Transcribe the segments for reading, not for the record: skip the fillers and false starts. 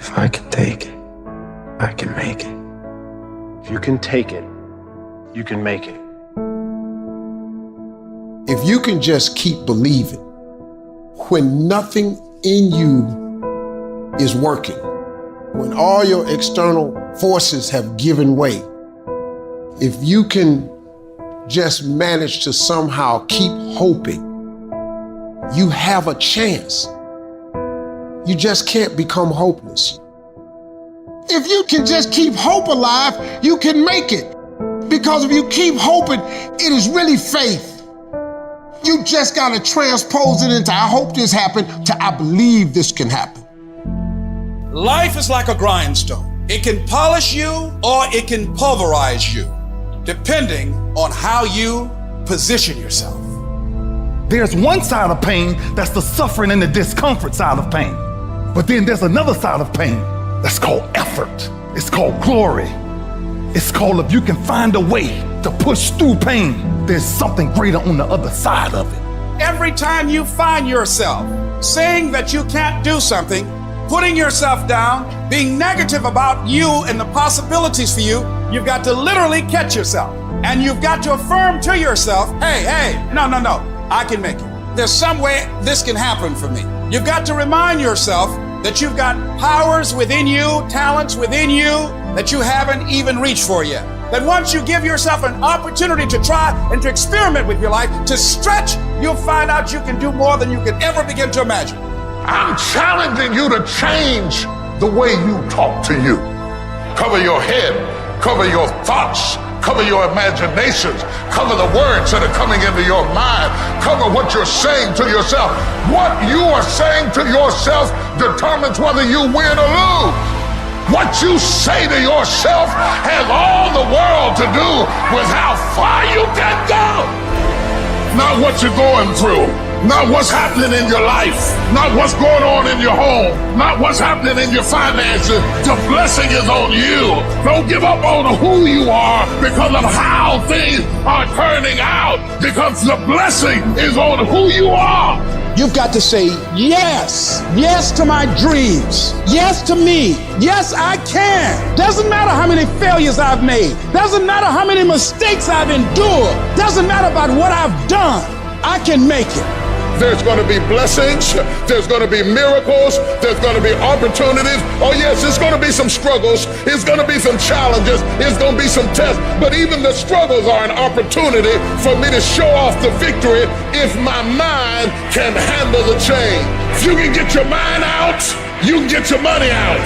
If I can take it, I can make it. If you can take it, you can make it. If you can just keep believing when nothing in you is working, when all your external forces have given way, if you can just manage to somehow keep hoping, you have a chance. You just can't become hopeless. If you can just keep hope alive, you can make it. Because if you keep hoping, it is really faith. You just gotta transpose it into I hope this happened to I believe this can happen. Life is like a grindstone. It can polish you or it can pulverize you, depending on how you position yourself. There's one side of pain that's the suffering and the discomfort side of pain. But then there's another side of pain that's called effort. It's called glory. It's called if you can find a way to push through pain, there's something greater on the other side of it. Every time you find yourself saying that you can't do something, putting yourself down, being negative about you and the possibilities for you, you've got to literally catch yourself. And you've got to affirm to yourself, hey, no, I can make it. There's some way this can happen for me. You've got to remind yourself that you've got powers within you, talents within you that you haven't even reached for yet. That once you give yourself an opportunity to try and to experiment with your life, to stretch, you'll find out you can do more than you could ever begin to imagine. I'm challenging you to change the way you talk to you. Cover your head, cover your thoughts, cover your imaginations, cover the words that are coming into your mind, cover what you're saying to yourself. What you are saying to yourself determines whether you win or lose. What you say to yourself has all the world to do with how far you can go. Not what you're going through. Not what's happening in your life, not what's going on in your home, not what's happening in your finances. The blessing is on you. Don't give up on who you are because of how things are turning out, because the blessing is on who you are. You've got to say yes. Yes to my dreams. Yes to me. Yes, I can. Doesn't matter how many failures I've made. Doesn't matter how many mistakes I've endured. Doesn't matter about what I've done. I can make it. There's going to be blessings, there's going to be miracles, there's going to be opportunities. Oh yes, it's going to be some struggles, it's going to be some challenges, it's going to be some tests, but even the struggles are an opportunity for me to show off the victory if my mind can handle the change. If you can get your mind out, you can get your money out,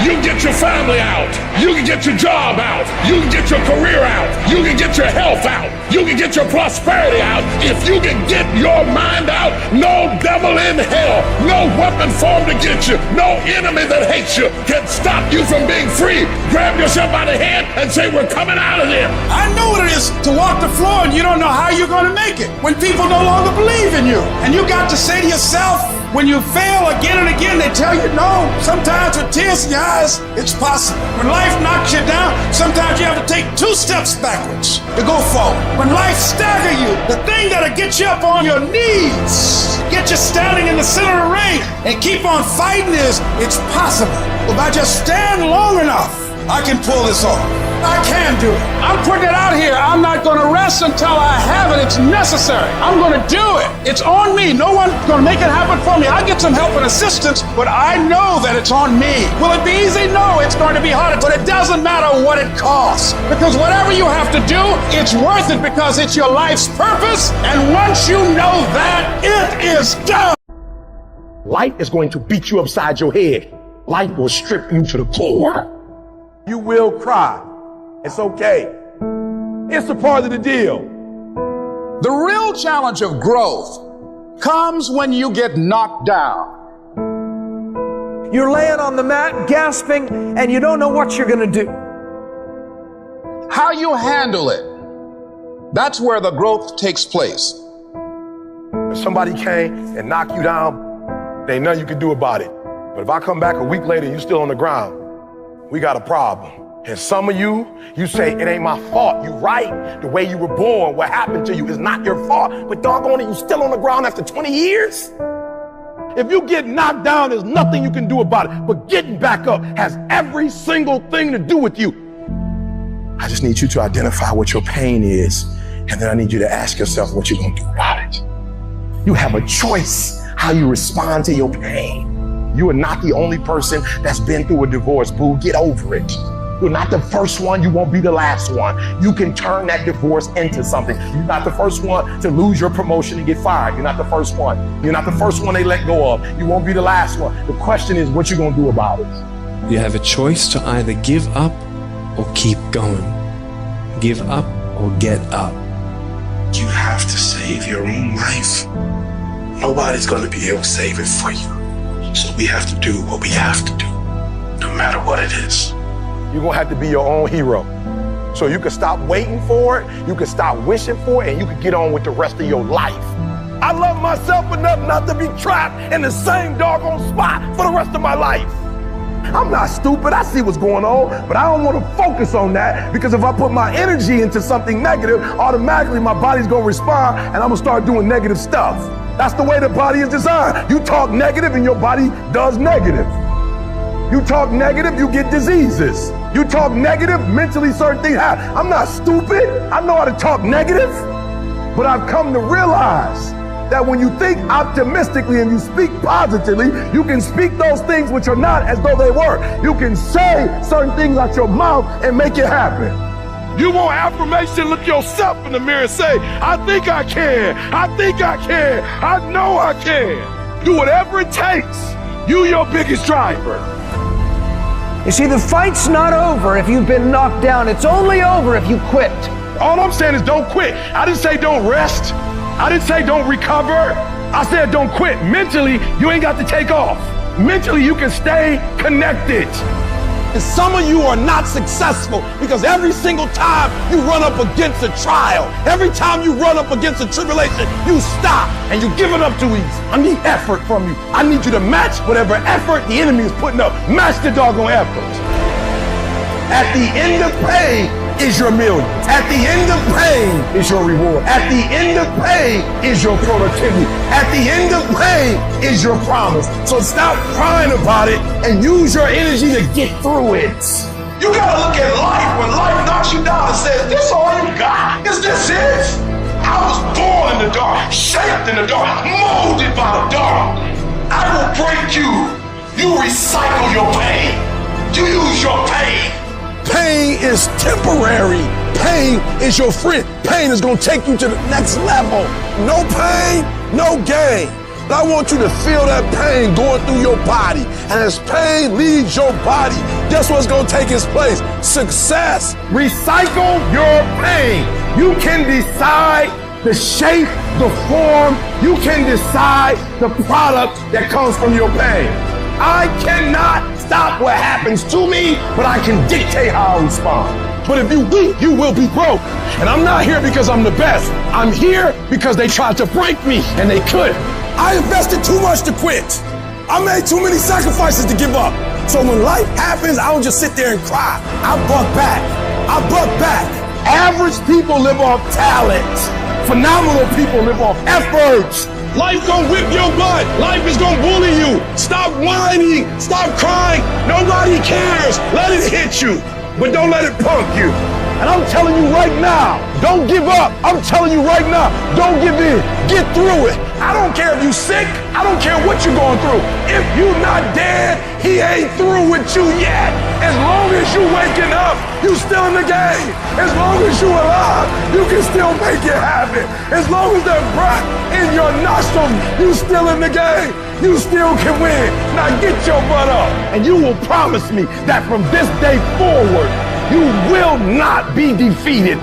you can get your family out, you can get your job out, you can get your career out, you can get your health out, you can get your prosperity out. If you can get your mind out, no devil in hell, no weapon formed against you, no enemy that hates you can stop you from being free. Grab yourself by the hand and say, we're coming out of there. I know what it is to walk the floor and you don't know how you're going to make it when people no longer believe in you. And you got to say to yourself, when you fail again and again, they tell you no. Sometimes with tears in your eyes, it's possible. When life knocks you down, sometimes you have to take 2 steps backwards to go forward. When life staggers you, the thing that'll get you up on your knees, get you standing in the center of the ring and keep on fighting is, it's possible. If I just stand long enough, I can pull this off. I can do it. I'm putting it out here. I'm not going to rest until I have it. It's necessary. I'm going to do it. It's on me. No one's going to make it happen for me. I'll get some help and assistance, but I know that it's on me. Will it be easy? No, it's going to be harder, but it doesn't matter what it costs, because whatever you have to do, it's worth it because it's your life's purpose, and once you know that, it is done. Life is going to beat you upside your head. Life will strip you to the core. You will cry. It's okay. It's a part of the deal. The real challenge of growth comes when you get knocked down. You're laying on the mat, gasping, and you don't know what you're going to do. How you handle it, that's where the growth takes place. If somebody came and knocked you down, there ain't nothing you can do about it. But if I come back a week later and you're still on the ground, we got a problem. And some of you say, it ain't my fault. You right. The way you were born, what happened to you is not your fault. But doggone it, you still on the ground after 20 years? If you get knocked down, there's nothing you can do about it. But getting back up has every single thing to do with you. I just need you to identify what your pain is, and then I need you to ask yourself what you're gonna do about it. You have a choice how you respond to your pain. You are not the only person that's been through a divorce, boo. Get over it. You're not the first one, you won't be the last one. You can turn that divorce into something. You're not the first one to lose your promotion and get fired. You're not the first one. You're not the first one they let go of. You won't be the last one. The question is what you gonna do about it. You have a choice to either give up or keep going. Give up or get up. You have to save your own life. Nobody's gonna be able to save it for you. So we have to do what we have to do, no matter what it is. You're gonna have to be your own hero. So you can stop waiting for it, you can stop wishing for it, and you can get on with the rest of your life. I love myself enough not to be trapped in the same doggone spot for the rest of my life. I'm not stupid, I see what's going on, but I don't want to focus on that, because if I put my energy into something negative, automatically my body's gonna respond and I'm gonna start doing negative stuff. That's the way the body is designed. You talk negative and your body does negative. You talk negative, you get diseases. You talk negative, mentally certain things happen. I'm not stupid. I know how to talk negative, but I've come to realize that when you think optimistically and you speak positively, you can speak those things which are not as though they were. You can say certain things out your mouth and make it happen. You want affirmation, look yourself in the mirror and say, I think I can, I think I can, I know I can. Do whatever it takes. You your biggest driver. You see, the fight's not over if you've been knocked down. It's only over if you quit. All I'm saying is don't quit. I didn't say don't rest. I didn't say don't recover. I said don't quit. Mentally, you ain't got to take off. Mentally, you can stay connected. And some of you are not successful because every single time you run up against a trial, every time you run up against a tribulation, you stop and you give it up too easy. I need effort from you. I need you to match whatever effort the enemy is putting up. Match the doggone effort. At the end of pain is your million. At the end of pain is your reward. At the end of pain is your productivity. At the end of pain is your promise. So stop crying about it and use your energy to get through it. You gotta look at life when life knocks you down and says, this all you got? Is this it? I was born in the dark, shaped in the dark, molded by the dark. I will break you. You recycle your pain. You use your pain. Pain is temporary. Pain is your friend. Pain is gonna take you to the next level. No pain, no gain. But I want you to feel that pain going through your body. And as pain leaves your body, guess what's gonna take its place? Success. Recycle your pain. You can decide the shape, the form. You can decide the product that comes from your pain. I cannot stop what happens to me, but I can dictate how I respond. But if you weak, you will be broke. And I'm not here because I'm the best. I'm here because they tried to break me and they couldn't. I invested too much to quit. I made too many sacrifices to give up. So when life happens, I don't just sit there and cry. I buck back. I buck back. Average people live off talent. Phenomenal people live off effort. Life gonna whip your butt. Life is gonna bully you. Stop whining. Stop crying. Nobody cares. Let it hit you, but don't let it punk you. And I'm telling you right now, don't give up. I'm telling you right now, don't give in. Get through it. I don't care if you're sick. I don't care what you're going through. If you're not dead, he ain't through with you yet. As long as you waking up, you still in the game. As long as you alive, you can still make it happen. As long as there's breath in your nostrils, you still in the game. You still can win. Now get your butt up. And you will promise me that from this day forward, you will not be defeated.